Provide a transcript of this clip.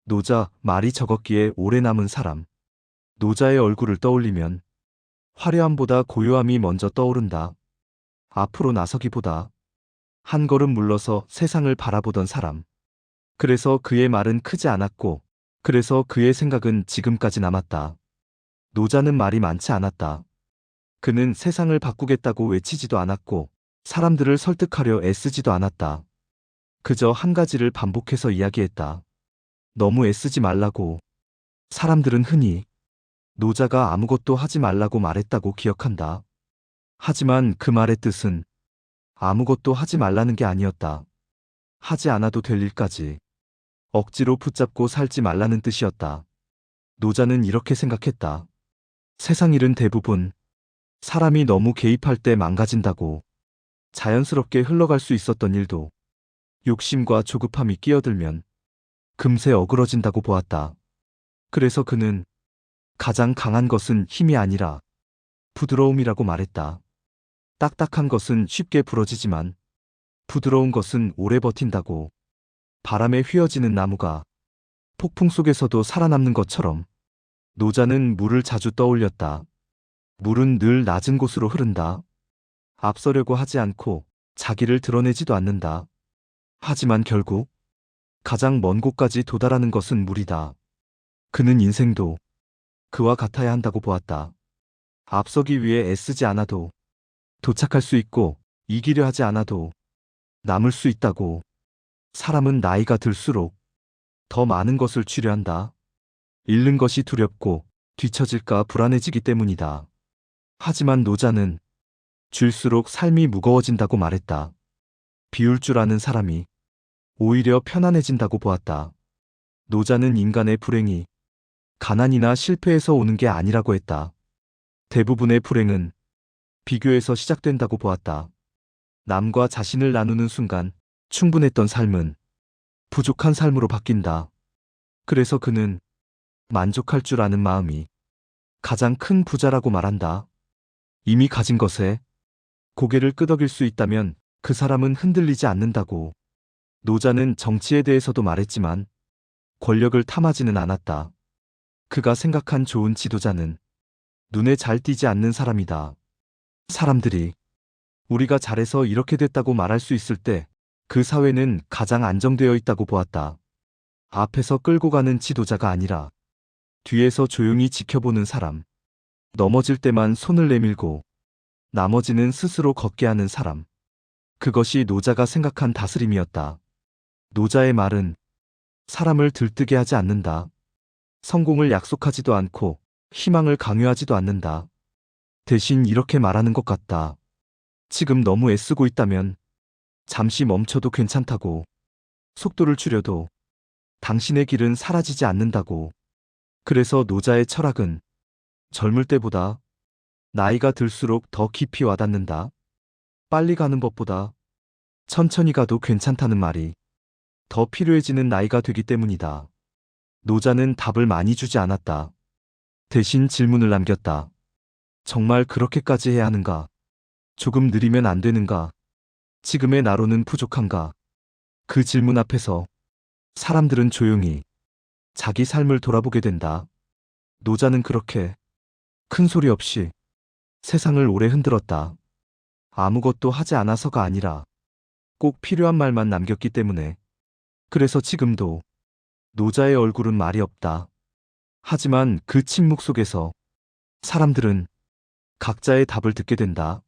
노자, 말이 적었기에 오래 남은 사람. 노자의 얼굴을 떠올리면 화려함보다 고요함이 먼저 떠오른다. 앞으로 나서기보다 한 걸음 물러서 세상을 바라보던 사람. 그래서 그의 말은 크지 않았고, 그래서 그의 생각은 지금까지 남았다. 노자는 말이 많지 않았다. 그는 세상을 바꾸겠다고 외치지도 않았고, 사람들을 설득하려 애쓰지도 않았다. 그저 한 가지를 반복해서 이야기했다. 너무 애쓰지 말라고. 사람들은 흔히 노자가 아무것도 하지 말라고 말했다고 기억한다. 하지만 그 말의 뜻은 아무것도 하지 말라는 게 아니었다. 하지 않아도 될 일까지 억지로 붙잡고 살지 말라는 뜻이었다. 노자는 이렇게 생각했다. 세상 일은 대부분 사람이 너무 개입할 때 망가진다고. 자연스럽게 흘러갈 수 있었던 일도 욕심과 조급함이 끼어들면 금세 어그러진다고 보았다. 그래서 그는 가장 강한 것은 힘이 아니라 부드러움이라고 말했다. 딱딱한 것은 쉽게 부러지지만 부드러운 것은 오래 버틴다고. 바람에 휘어지는 나무가 폭풍 속에서도 살아남는 것처럼 노자는 물을 자주 떠올렸다. 물은 늘 낮은 곳으로 흐른다. 앞서려고 하지 않고 자기를 드러내지도 않는다. 하지만 결국 가장 먼 곳까지 도달하는 것은 물이다. 그는 인생도 그와 같아야 한다고 보았다. 앞서기 위해 애쓰지 않아도 도착할 수 있고, 이기려 하지 않아도 남을 수 있다고. 사람은 나이가 들수록 더 많은 것을 취려한다. 잃는 것이 두렵고 뒤처질까 불안해지기 때문이다. 하지만 노자는 줄수록 삶이 무거워진다고 말했다. 비울 줄 아는 사람이 오히려 편안해진다고 보았다. 노자는 인간의 불행이 가난이나 실패에서 오는 게 아니라고 했다. 대부분의 불행은 비교에서 시작된다고 보았다. 남과 자신을 나누는 순간 충분했던 삶은 부족한 삶으로 바뀐다. 그래서 그는 만족할 줄 아는 마음이 가장 큰 부자라고 말한다. 이미 가진 것에 고개를 끄덕일 수 있다면 그 사람은 흔들리지 않는다고. 노자는 정치에 대해서도 말했지만 권력을 탐하지는 않았다. 그가 생각한 좋은 지도자는 눈에 잘 띄지 않는 사람이다. 사람들이 우리가 잘해서 이렇게 됐다고 말할 수 있을 때 그 사회는 가장 안정되어 있다고 보았다. 앞에서 끌고 가는 지도자가 아니라 뒤에서 조용히 지켜보는 사람. 넘어질 때만 손을 내밀고 나머지는 스스로 걷게 하는 사람. 그것이 노자가 생각한 다스림이었다. 노자의 말은 사람을 들뜨게 하지 않는다. 성공을 약속하지도 않고 희망을 강요하지도 않는다. 대신 이렇게 말하는 것 같다. 지금 너무 애쓰고 있다면 잠시 멈춰도 괜찮다고. 속도를 줄여도 당신의 길은 사라지지 않는다고. 그래서 노자의 철학은 젊을 때보다 나이가 들수록 더 깊이 와닿는다. 빨리 가는 법보다 천천히 가도 괜찮다는 말이 더 필요해지는 나이가 되기 때문이다. 노자는 답을 많이 주지 않았다. 대신 질문을 남겼다. 정말 그렇게까지 해야 하는가? 조금 느리면 안 되는가? 지금의 나로는 부족한가? 그 질문 앞에서 사람들은 조용히 자기 삶을 돌아보게 된다. 노자는 그렇게 큰 소리 없이 세상을 오래 흔들었다. 아무것도 하지 않아서가 아니라 꼭 필요한 말만 남겼기 때문에. 그래서 지금도 노자의 얼굴은 말이 없다. 하지만 그 침묵 속에서 사람들은 각자의 답을 듣게 된다.